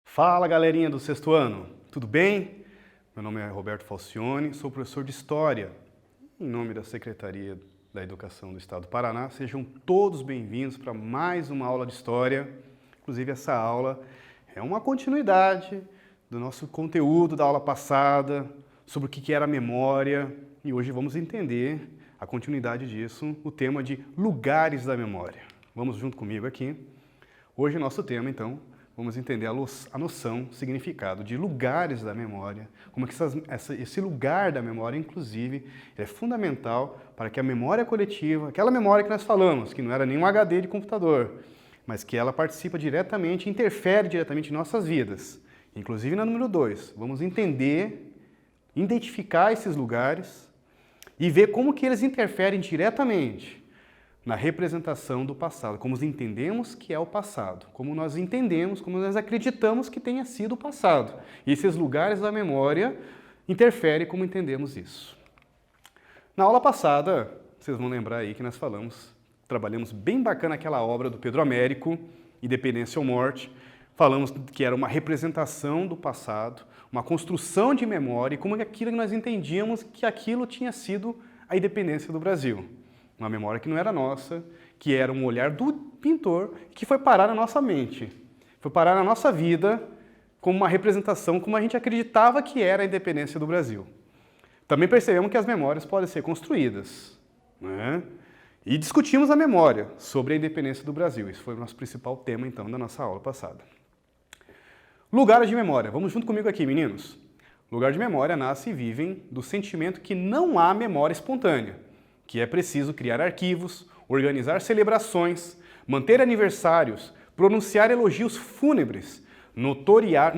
Fala, galerinha do sexto ano, tudo bem? Meu nome é Roberto Falcione, sou professor de História. Em nome da Secretaria da Educação do Estado do Paraná, sejam todos bem-vindos para mais uma aula de História. Inclusive, essa aula é uma continuidade do nosso conteúdo da aula passada, sobre o que era a memória, e hoje vamos entender a continuidade disso, o tema de lugares da memória. Vamos junto comigo aqui. Hoje, o nosso tema, então, vamos entender a noção, o significado de lugares da memória, como é que esse lugar da memória, inclusive, é fundamental para que a memória coletiva, aquela memória que nós falamos, que não era nenhum HD de computador, mas que ela participa diretamente, interfere diretamente em nossas vidas. Inclusive na número 2, vamos entender, identificar esses lugares e ver como que eles interferem diretamente na representação do passado, como nós entendemos que é o passado, como nós entendemos, como nós acreditamos que tenha sido o passado. E esses lugares da memória interferem como entendemos isso. Na aula passada, vocês vão lembrar aí que nós trabalhamos bem bacana aquela obra do Pedro Américo, Independência ou Morte. Falamos que era uma representação do passado, uma construção de memória e como aquilo que nós entendíamos que aquilo tinha sido a independência do Brasil. Uma memória que não era nossa, que era um olhar do pintor, que foi parar na nossa mente, foi parar na nossa vida como uma representação, como a gente acreditava que era a independência do Brasil. Também percebemos que as memórias podem ser construídas, né? E discutimos a memória sobre a independência do Brasil. Esse foi o nosso principal tema, então, da nossa aula passada. Lugares de memória. Vamos junto comigo aqui, meninos. Lugar de memória nasce e vivem do sentimento que não há memória espontânea, que é preciso criar arquivos, organizar celebrações, manter aniversários, pronunciar elogios fúnebres, notariar,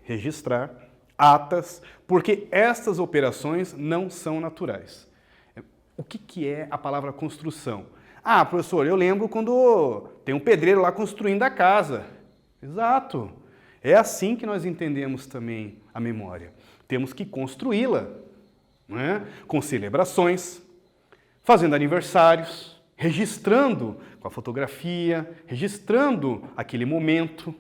registrar, atas, porque estas operações não são naturais. O que é a palavra construção? Ah, professor, eu lembro quando tem um pedreiro lá construindo a casa. Exato. É assim que nós entendemos também a memória. Temos que construí-la, não é? Com celebrações, fazendo aniversários, registrando com a fotografia, registrando aquele momento,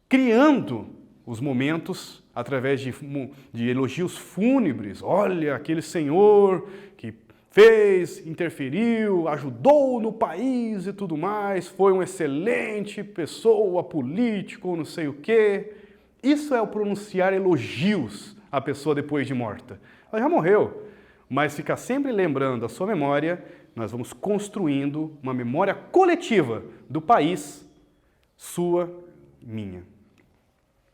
criando os momentos através de elogios fúnebres. Olha, aquele senhor que fez, interferiu, ajudou no país e tudo mais, foi uma excelente pessoa, político, não sei o quê. Isso é o pronunciar elogios à pessoa depois de morta. Ela já morreu, mas ficar sempre lembrando a sua memória, nós vamos construindo uma memória coletiva do país, sua, minha.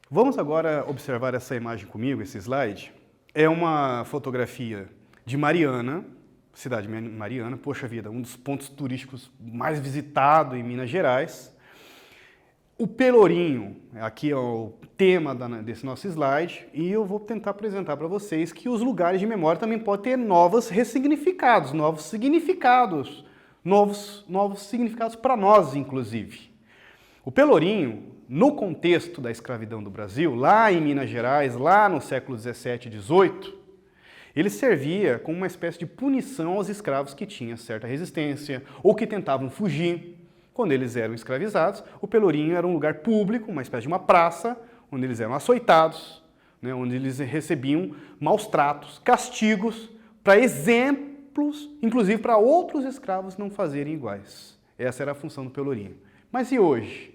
Vamos agora observar essa imagem comigo, esse slide. É uma fotografia de Mariana, cidade de Mariana, poxa vida, um dos pontos turísticos mais visitados em Minas Gerais. O Pelourinho, aqui é o tema desse nosso slide, e eu vou tentar apresentar para vocês que os lugares de memória também podem ter novos ressignificados, novos significados para nós, inclusive. O Pelourinho, no contexto da escravidão do Brasil, lá em Minas Gerais, lá no século 17 e 18, ele servia como uma espécie de punição aos escravos que tinham certa resistência ou que tentavam fugir. Quando eles eram escravizados, o Pelourinho era um lugar público, uma espécie de uma praça, onde eles eram açoitados, né, onde eles recebiam maus tratos, castigos, para exemplos, inclusive para outros escravos não fazerem iguais. Essa era a função do Pelourinho. Mas e hoje?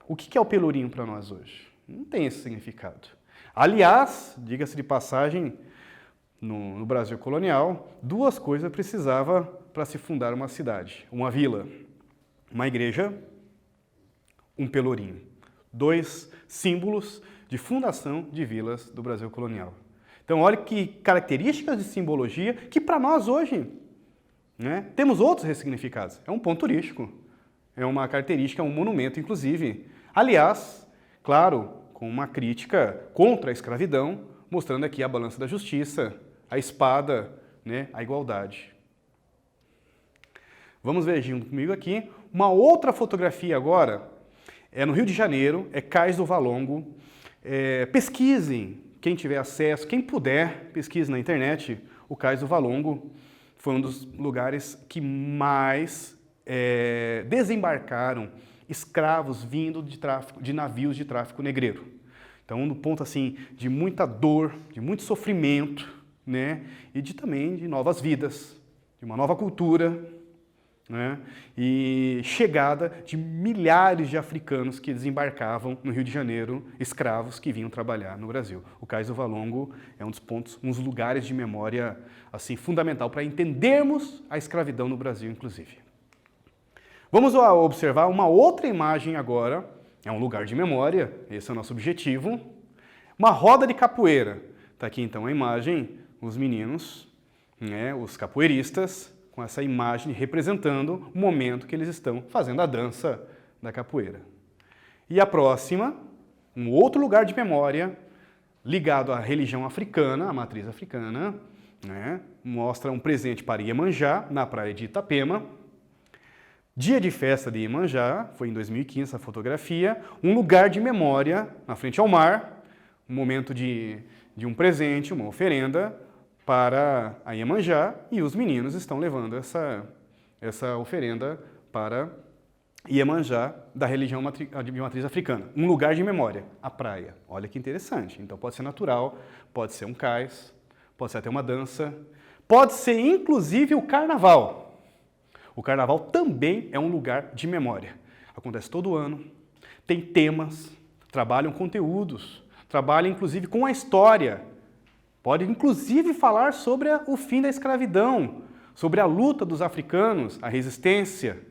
O que é o Pelourinho para nós hoje? Não tem esse significado. Aliás, diga-se de passagem, no Brasil colonial, duas coisas precisava para se fundar uma cidade, uma vila. Uma igreja, um pelourinho. Dois símbolos de fundação de vilas do Brasil colonial. Então, olha que características de simbologia que para nós hoje, né, temos outros ressignificados. É um ponto turístico, é uma característica, é um monumento, inclusive. Aliás, claro, com uma crítica contra a escravidão, mostrando aqui a balança da justiça, a espada, né, a igualdade. Vamos ver junto comigo aqui uma outra fotografia agora, é no Rio de Janeiro, é Cais do Valongo. Pesquisem, quem tiver acesso, quem puder, pesquise na internet. O Cais do Valongo foi um dos lugares que mais desembarcaram escravos vindo de navios de tráfico negreiro. Então, no ponto assim de muita dor, de muito sofrimento, né? E também de novas vidas, de uma nova cultura, né? E chegada de milhares de africanos que desembarcavam no Rio de Janeiro, escravos que vinham trabalhar no Brasil. O Cais do Valongo é um dos pontos, uns lugares de memória assim fundamental para entendermos a escravidão no Brasil, inclusive. Vamos observar uma outra imagem agora. É um lugar de memória, esse é o nosso objetivo. Uma roda de capoeira. Está aqui então a imagem, os meninos, né, os capoeiristas, com essa imagem representando o momento que eles estão fazendo a dança da capoeira. E a próxima, um outro lugar de memória, ligado à religião africana, à matriz africana, né, mostra um presente para Iemanjá, na praia de Itapema. Dia de festa de Iemanjá, foi em 2015 essa fotografia, um lugar de memória na frente ao mar, um momento de um presente, uma oferenda para a Iemanjá, e os meninos estão levando essa oferenda para Iemanjá da religião de matriz africana. Um lugar de memória, a praia. Olha que interessante. Então pode ser natural, pode ser um cais, pode ser até uma dança, pode ser inclusive o carnaval. O carnaval também é um lugar de memória. Acontece todo ano, tem temas, trabalham conteúdos, trabalham inclusive com a história. Pode inclusive falar sobre o fim da escravidão, sobre a luta dos africanos, a resistência,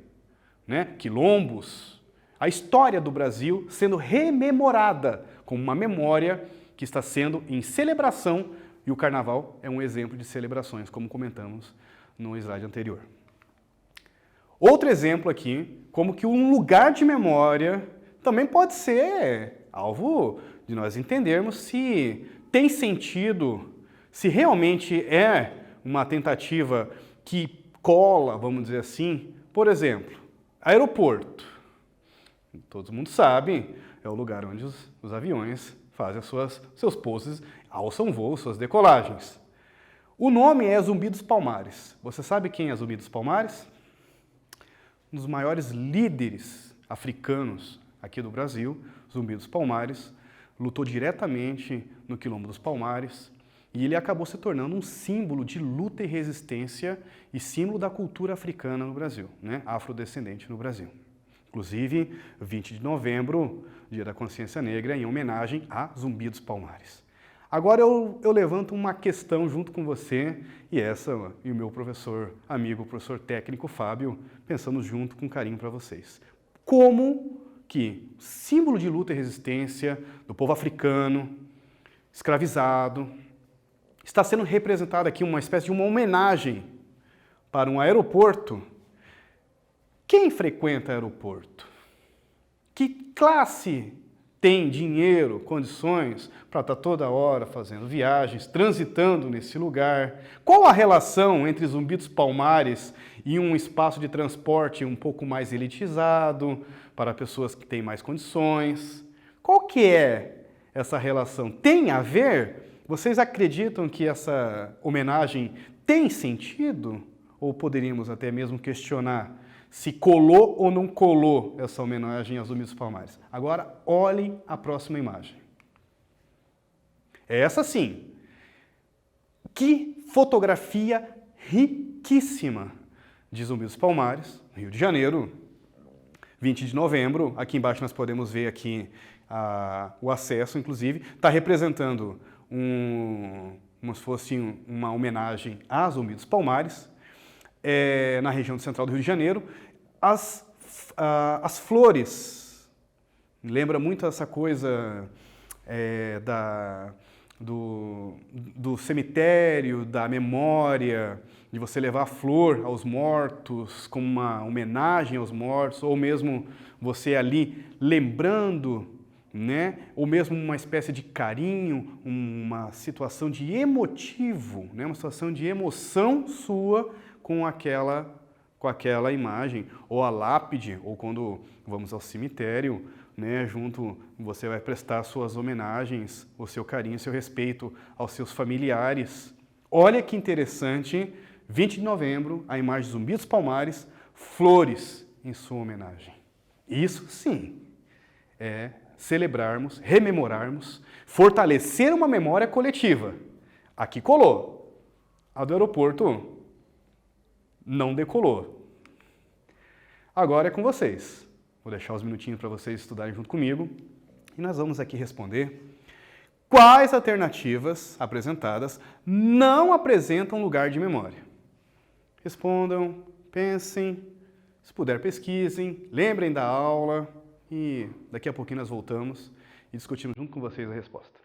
né? Quilombos, a história do Brasil sendo rememorada como uma memória que está sendo em celebração, e o carnaval é um exemplo de celebrações, como comentamos no slide anterior. Outro exemplo aqui, como que um lugar de memória também pode ser alvo de nós entendermos se tem sentido, se realmente é uma tentativa que cola, vamos dizer assim. Por exemplo, aeroporto. Todo mundo sabe, é o lugar onde os aviões fazem seus pousos, alçam voo, suas decolagens. O nome é Zumbi dos Palmares. Você sabe quem é Zumbi dos Palmares? Um dos maiores líderes africanos aqui do Brasil, Zumbi dos Palmares, lutou diretamente no Quilombo dos Palmares e ele acabou se tornando um símbolo de luta e resistência e símbolo da cultura africana no Brasil, né? Afrodescendente no Brasil. Inclusive, 20 de novembro, Dia da Consciência Negra, em homenagem a Zumbi dos Palmares. Agora eu levanto uma questão junto com você e o meu professor amigo, professor técnico Fábio, pensamos junto com carinho para vocês. Como que símbolo de luta e resistência do povo africano, escravizado, está sendo representado aqui uma espécie de uma homenagem para um aeroporto? Quem frequenta aeroporto? Que classe tem dinheiro, condições para estar toda hora fazendo viagens, transitando nesse lugar? Qual a relação entre Zumbi dos Palmares e um espaço de transporte um pouco mais elitizado, para pessoas que têm mais condições? Qual que é essa relação? Tem a ver? Vocês acreditam que essa homenagem tem sentido? Ou poderíamos até mesmo questionar se colou ou não colou essa homenagem aos Zumbi dos Palmares? Agora, olhem a próxima imagem. É essa sim. Que fotografia riquíssima de Zumbi dos Palmares, Rio de Janeiro, 20 de novembro. Aqui embaixo nós podemos ver aqui o acesso, inclusive. Está representando como se fosse uma homenagem a Zumbi dos Palmares, na região central do Rio de Janeiro. As flores, lembra muito essa coisa do cemitério, da memória, de você levar a flor aos mortos, como uma homenagem aos mortos, ou mesmo você ali lembrando, né? Ou mesmo uma espécie de carinho, uma situação de emotivo, né? Uma situação de emoção sua com aquela imagem, ou a lápide, ou quando vamos ao cemitério, né? Junto, você vai prestar suas homenagens, o seu carinho, o seu respeito aos seus familiares. Olha que interessante, 20 de novembro, a imagem Zumbi dos Palmares, flores em sua homenagem. Isso sim é celebrarmos, rememorarmos, fortalecer uma memória coletiva. Aqui colou. A do aeroporto não decolou. Agora é com vocês. Vou deixar uns minutinhos para vocês estudarem junto comigo e nós vamos aqui responder quais alternativas apresentadas não apresentam lugar de memória. Respondam, pensem, se puder pesquisem, lembrem da aula e daqui a pouquinho nós voltamos e discutimos junto com vocês a resposta.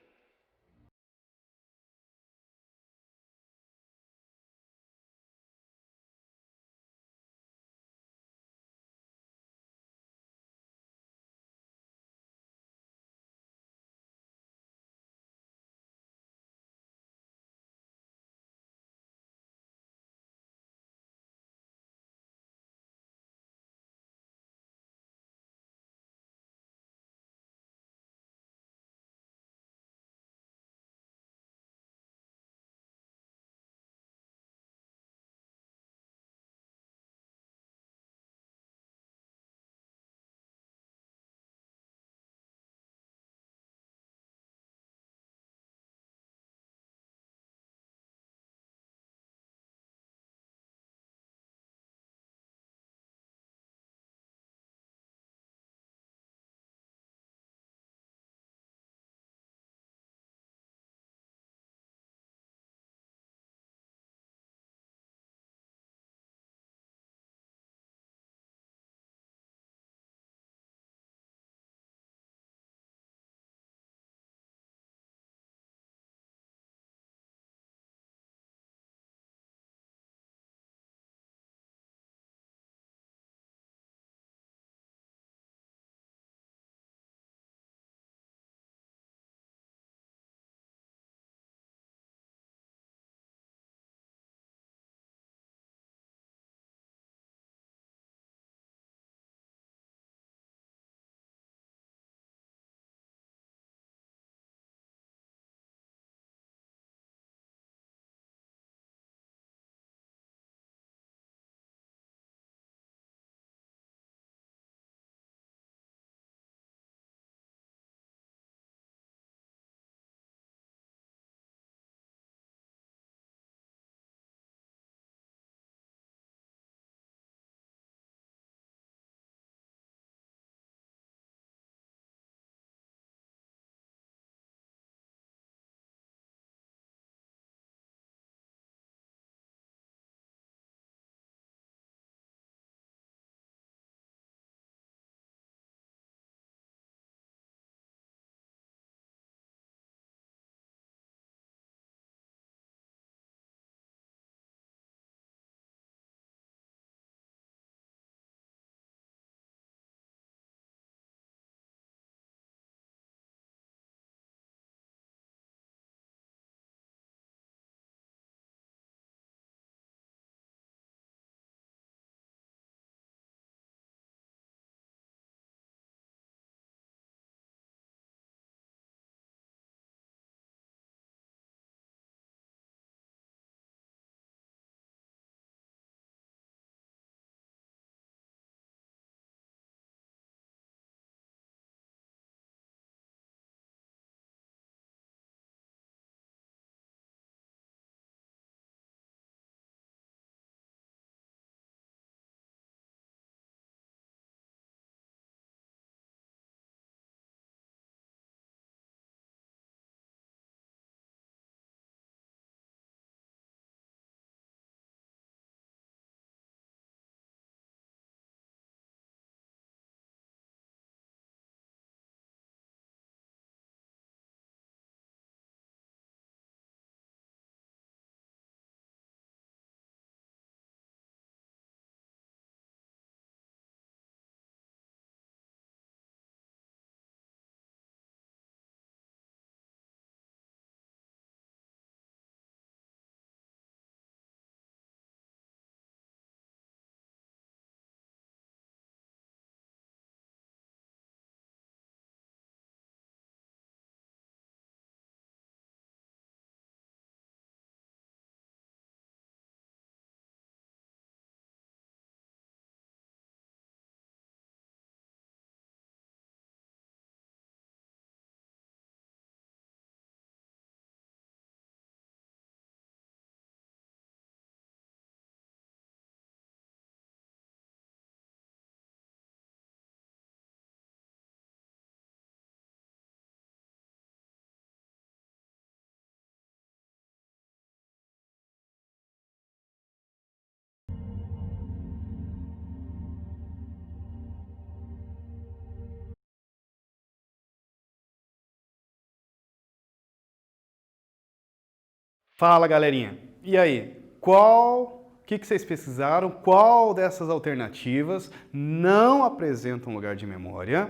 Fala, galerinha. E aí, o que vocês pesquisaram? Qual dessas alternativas não apresenta um lugar de memória?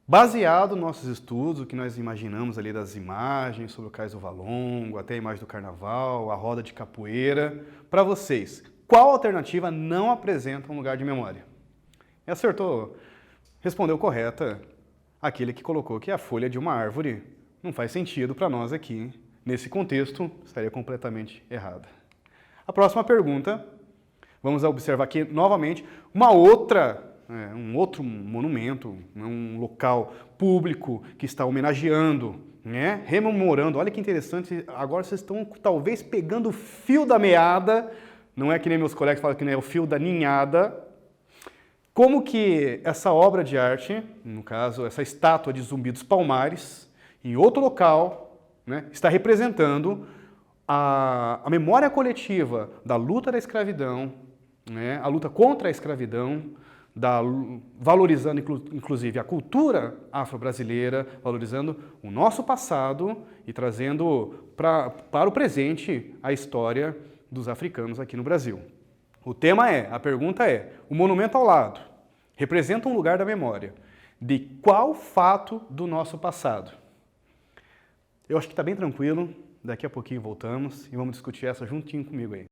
Baseado nos nossos estudos, o que nós imaginamos ali das imagens sobre o Cais do Valongo, até a imagem do carnaval, a roda de capoeira, para vocês, qual alternativa não apresenta um lugar de memória? E acertou, respondeu correta aquele que colocou que a folha de uma árvore não faz sentido para nós aqui. Nesse contexto, estaria completamente errada. A próxima pergunta, vamos observar aqui novamente um outro monumento, um local público que está homenageando, né, rememorando. Olha que interessante, agora vocês estão talvez pegando o fio da meada, não é que nem meus colegas falam que não é o fio da ninhada. Como que essa obra de arte, no caso, essa estátua de Zumbi dos Palmares, em outro local, né, está representando a memória coletiva da luta da escravidão, né, a luta contra a escravidão, valorizando inclusive a cultura afro-brasileira, valorizando o nosso passado e trazendo para o presente a história dos africanos aqui no Brasil. A pergunta é, o monumento ao lado representa um lugar da memória de qual fato do nosso passado? Eu acho que está bem tranquilo, daqui a pouquinho voltamos e vamos discutir essa juntinho comigo aí.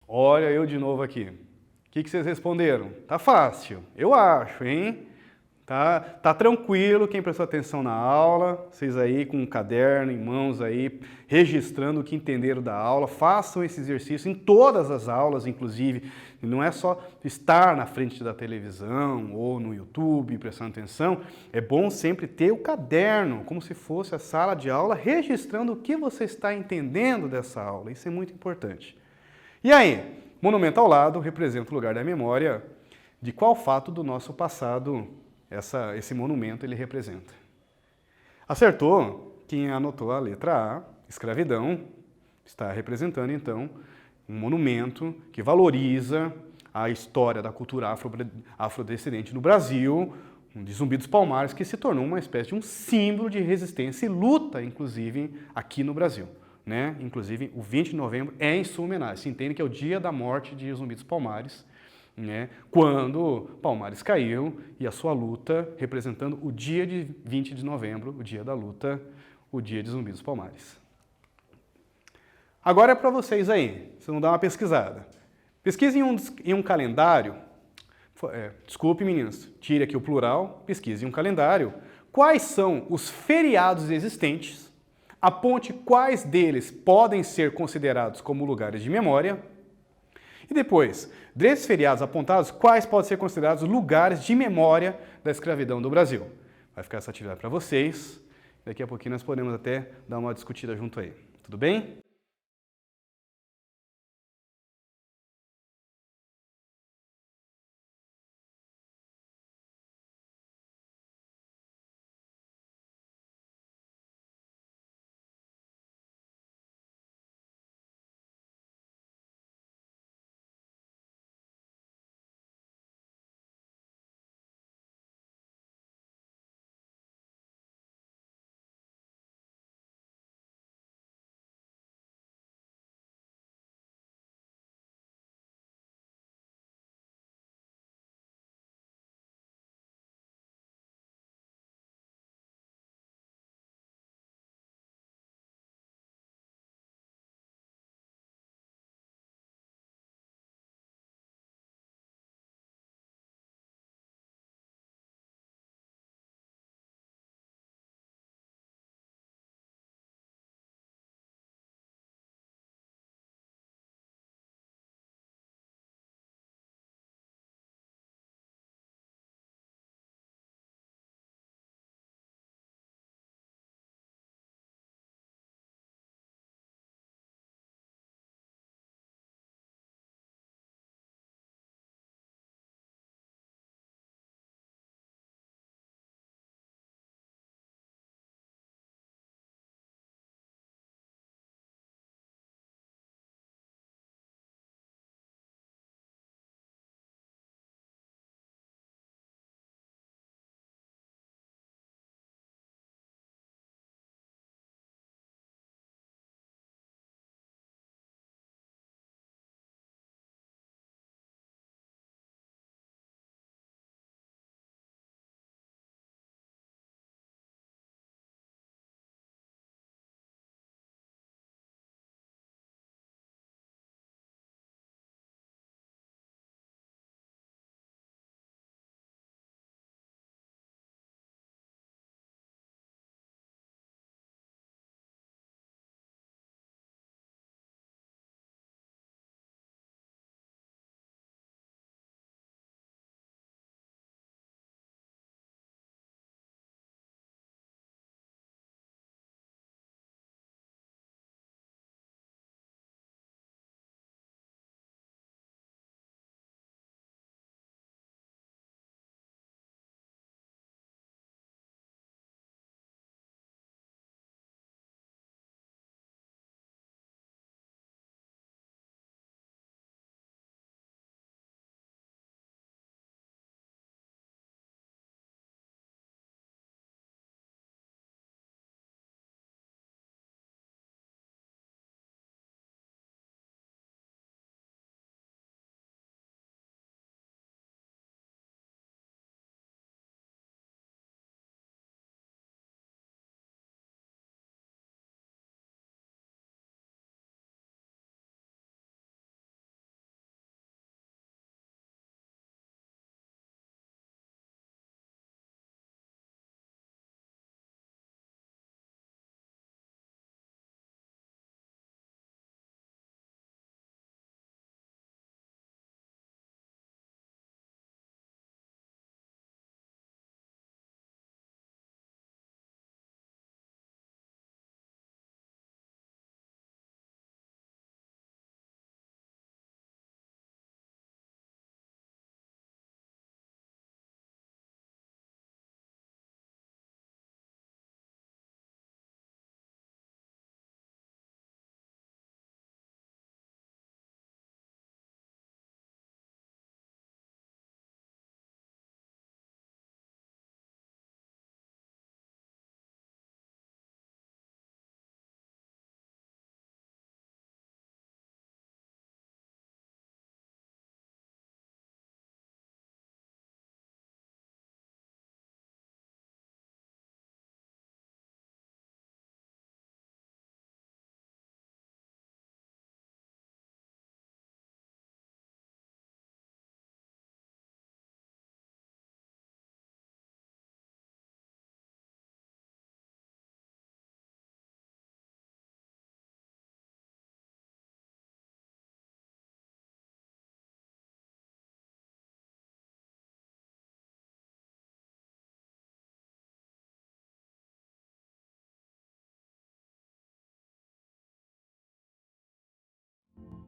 Olha eu de novo aqui. O que vocês responderam? Tá fácil, eu acho, hein? Tá tranquilo quem prestou atenção na aula, vocês aí com um caderno em mãos aí, registrando o que entenderam da aula, façam esse exercício em todas as aulas, inclusive, não é só estar na frente da televisão ou no YouTube prestando atenção, é bom sempre ter o caderno, como se fosse a sala de aula, registrando o que você está entendendo dessa aula, isso é muito importante. E aí, monumento ao lado representa o lugar da memória de qual fato do nosso passado esse monumento ele representa. Acertou quem anotou a letra A, escravidão, está representando então um monumento que valoriza a história da cultura afrodescendente no Brasil, de Zumbi dos Palmares, que se tornou uma espécie de um símbolo de resistência e luta, inclusive, aqui no Brasil. Né? Inclusive, o 20 de novembro é em sua homenagem. Se entende que é o dia da morte de Zumbi dos Palmares, né? Quando Palmares caiu e a sua luta representando o dia de 20 de novembro, o dia da luta, o dia de Zumbi dos Palmares. Agora é para vocês aí, vocês vão dar uma pesquisada. Pesquise em um calendário, desculpe meninos, tire aqui o plural, pesquise em um calendário, quais são os feriados existentes, aponte quais deles podem ser considerados como lugares de memória, e depois, desses feriados apontados, quais podem ser considerados lugares de memória da escravidão do Brasil? Vai ficar essa atividade para vocês. Daqui a pouquinho nós podemos até dar uma discutida junto aí. Tudo bem?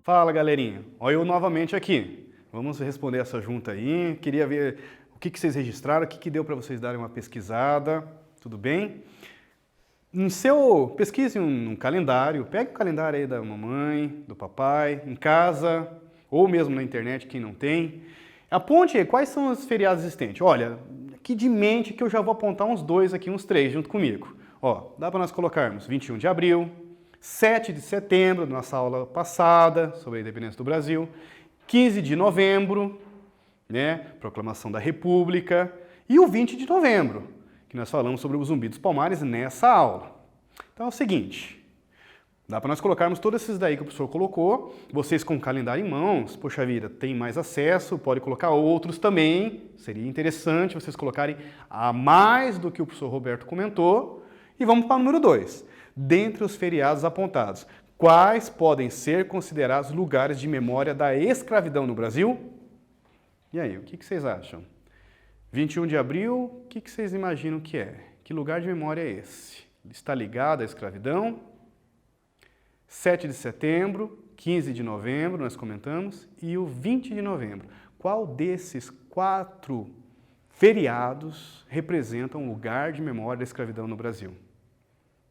Fala, galerinha. Olha eu novamente aqui. Vamos responder essa junta aí. Queria ver o que vocês registraram, o que deu para vocês darem uma pesquisada. Tudo bem? Pesquise um calendário. Pegue o calendário aí da mamãe, do papai, em casa, ou mesmo na internet, quem não tem. Aponte aí quais são os feriados existentes. Olha, aqui de mente que eu já vou apontar uns dois aqui, uns três junto comigo. Ó, dá para nós colocarmos 21 de abril, 7 de setembro, nossa aula passada sobre a independência do Brasil, 15 de novembro, né, proclamação da República, e o 20 de novembro, que nós falamos sobre o Zumbi dos Palmares nessa aula. Então é o seguinte, dá para nós colocarmos todos esses daí que o professor colocou, vocês com o calendário em mãos, poxa vida, tem mais acesso, pode colocar outros também, seria interessante vocês colocarem a mais do que o professor Roberto comentou, e vamos para o número 2. Dentre os feriados apontados, quais podem ser considerados lugares de memória da escravidão no Brasil? E aí, o que vocês acham? 21 de abril, o que vocês imaginam que é? Que lugar de memória é esse? Está ligado à escravidão? 7 de setembro, 15 de novembro, nós comentamos, e o 20 de novembro. Qual desses 4 feriados representa um lugar de memória da escravidão no Brasil?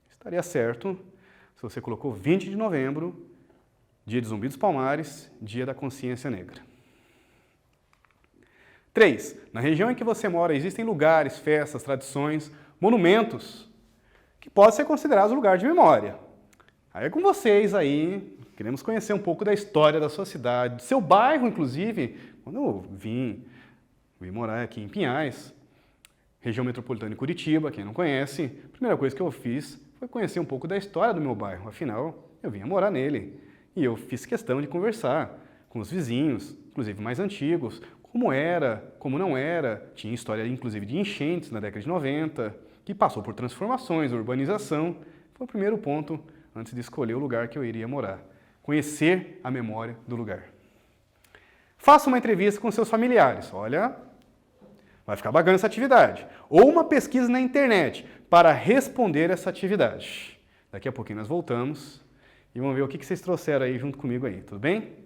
Estaria certo se você colocou 20 de novembro, dia de Zumbi dos Palmares, dia da consciência negra. 3. Na região em que você mora existem lugares, festas, tradições, monumentos que podem ser considerados lugar de memória. Aí é com vocês aí, queremos conhecer um pouco da história da sua cidade, do seu bairro, inclusive. Quando eu vim morar aqui em Pinhais, região metropolitana de Curitiba, quem não conhece, a primeira coisa que eu fiz foi conhecer um pouco da história do meu bairro. Afinal, eu vinha morar nele. E eu fiz questão de conversar com os vizinhos, inclusive mais antigos, como era, como não era. Tinha história, inclusive, de enchentes na década de 90, que passou por transformações, urbanização. Foi o primeiro ponto antes de escolher o lugar que eu iria morar. Conhecer a memória do lugar. Faça uma entrevista com seus familiares. Olha, vai ficar bacana essa atividade. Ou uma pesquisa na internet para responder essa atividade. Daqui a pouquinho nós voltamos e vamos ver o que vocês trouxeram aí junto comigo aí, tudo bem?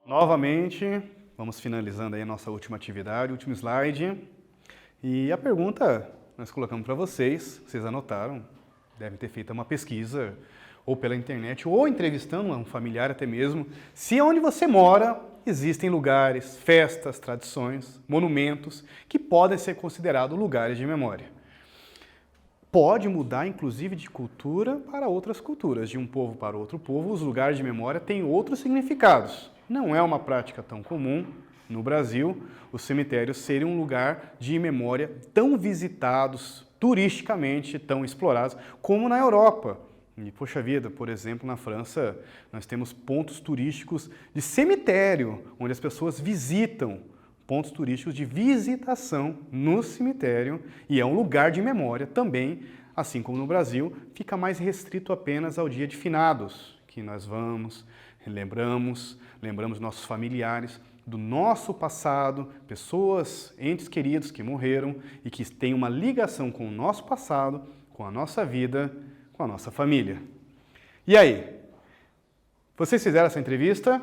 Novamente, vamos finalizando aí a nossa última atividade, último slide. E a pergunta nós colocamos para vocês anotaram, devem ter feito uma pesquisa, ou pela internet, ou entrevistando um familiar até mesmo, se onde você mora existem lugares, festas, tradições, monumentos que podem ser considerados lugares de memória. Pode mudar, inclusive, de cultura para outras culturas, de um povo para outro povo, os lugares de memória têm outros significados. Não é uma prática tão comum no Brasil os cemitérios serem um lugar de memória tão visitados, turisticamente tão explorados, como na Europa. E, poxa vida, por exemplo, na França, nós temos pontos turísticos de cemitério, onde as pessoas visitam, pontos turísticos de visitação no cemitério, e é um lugar de memória também, assim como no Brasil, fica mais restrito apenas ao dia de finados, que nós vamos, lembramos nossos familiares, do nosso passado, pessoas, entes queridos que morreram e que têm uma ligação com o nosso passado, com a nossa vida, com a nossa família. E aí? Vocês fizeram essa entrevista?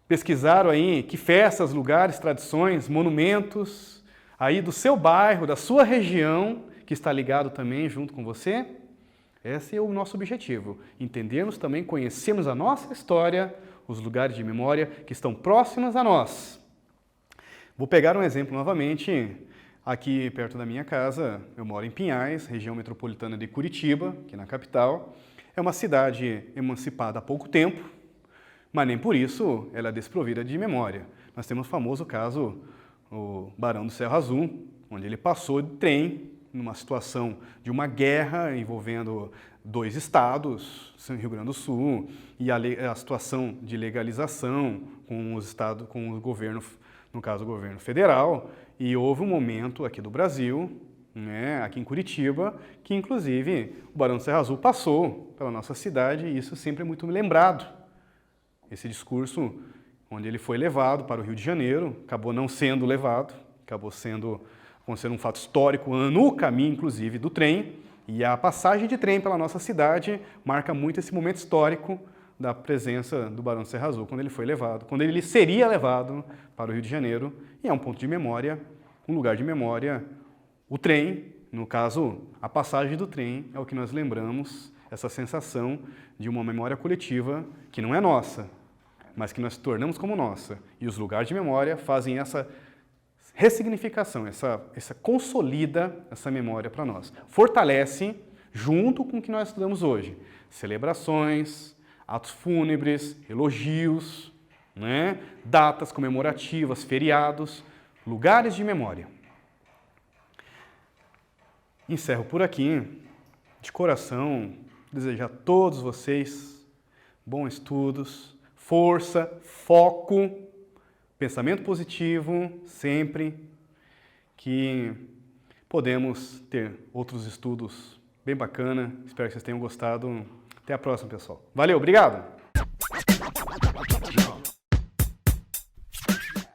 Pesquisaram aí que festas, lugares, tradições, monumentos aí do seu bairro, da sua região, que está ligado também junto com você? Esse é o nosso objetivo, entendermos também, conhecermos a nossa história, os lugares de memória que estão próximos a nós. Vou pegar um exemplo novamente, aqui perto da minha casa, eu moro em Pinhais, região metropolitana de Curitiba, aqui na capital. É uma cidade emancipada há pouco tempo, mas nem por isso ela é desprovida de memória. Nós temos o famoso caso, o Barão do Cerro Azul, onde ele passou de trem numa situação de uma guerra envolvendo dois estados, Rio Grande do Sul, e a situação de legalização com os estados, com o governo, no caso o governo federal, e houve um momento aqui do Brasil, né, aqui em Curitiba, que inclusive o Barão do Cerro Azul passou pela nossa cidade, e isso sempre é muito lembrado. Esse discurso, onde ele foi levado para o Rio de Janeiro, acabou não sendo levado, acabou sendo um fato histórico no caminho, inclusive, do trem, e a passagem de trem pela nossa cidade marca muito esse momento histórico da presença do Barão do Cerro Azul, quando ele foi levado, quando ele seria levado para o Rio de Janeiro, e é um ponto de memória, um lugar de memória. O trem, no caso, a passagem do trem é o que nós lembramos, essa sensação de uma memória coletiva que não é nossa, mas que nós tornamos como nossa. E os lugares de memória fazem essa ressignificação, essa consolida essa memória para nós. Fortalece, junto com o que nós estudamos hoje, celebrações, atos fúnebres, elogios, né? Datas comemorativas, feriados, lugares de memória. Encerro por aqui, de coração, desejo a todos vocês bons estudos, força, foco, pensamento positivo, sempre, que podemos ter outros estudos bem bacana. Espero que vocês tenham gostado. Até a próxima, pessoal. Valeu, obrigado!